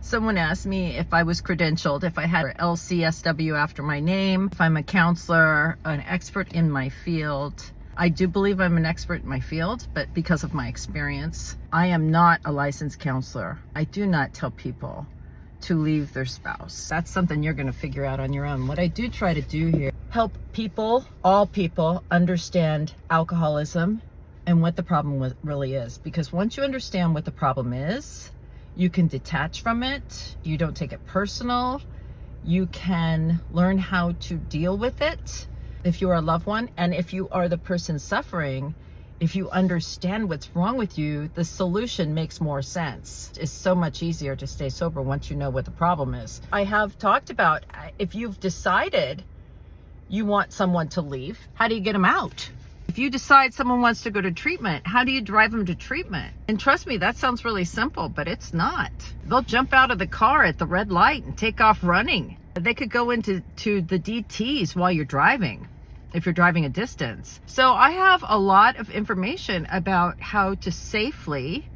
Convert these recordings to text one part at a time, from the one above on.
Someone asked me if I was credentialed, if I had LCSW after my name, if I'm a counselor, an expert in my field. I do believe I'm an expert in my field, but because of my experience, I am not a licensed counselor. I do not tell people to leave their spouse. That's something you're going to figure out on your own. What I do try to do here, help people, all people, understand alcoholism and what the problem really is. Because once you understand what the problem is, you can detach from it. You don't take it personal. You can learn how to deal with it if you are a loved one. And if you are the person suffering, if you understand what's wrong with you, the solution makes more sense. It's so much easier to stay sober once you know what the problem is. I have talked about, if you've decided you want someone to leave, how do you get them out? If you decide someone wants to go to treatment, how do you drive them to treatment? And trust me, that sounds really simple, but it's not. They'll jump out of the car at the red light and take off running. They could go into the DTs while you're driving, if you're driving a distance. So I have a lot of information about how to safely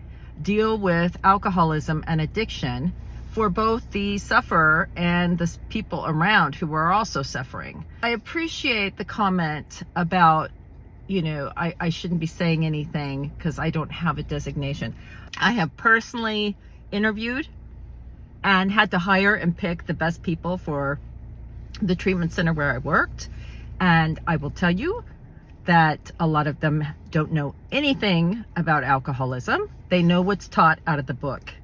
deal with alcoholism and addiction for both the sufferer and the people around who are also suffering. I appreciate the comment about, I shouldn't be saying anything because I don't have a designation. I have personally interviewed and had to hire and pick the best people for the treatment center where I worked. And I will tell you that a lot of them don't know anything about alcoholism. They know what's taught out of the book.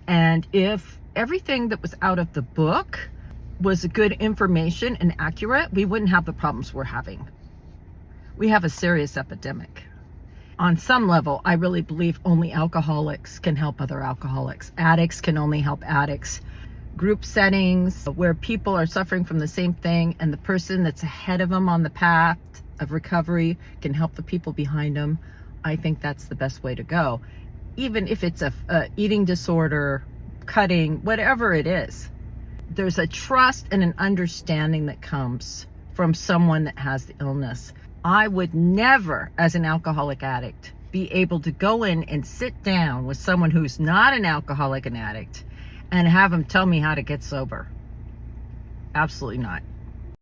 And if everything that was out of the book was good information and accurate, we wouldn't have the problems we're having. We have a serious epidemic. On some level, I really believe only alcoholics can help other alcoholics. Addicts can only help addicts. Group settings where people are suffering from the same thing and the person that's ahead of them on the path of recovery can help the people behind them. I think that's the best way to go. Even if it's a eating disorder, cutting, whatever it is, there's a trust and an understanding that comes from someone that has the illness. I would never, as an alcoholic addict, be able to go in and sit down with someone who's not an alcoholic and addict and have them tell me how to get sober. Absolutely not.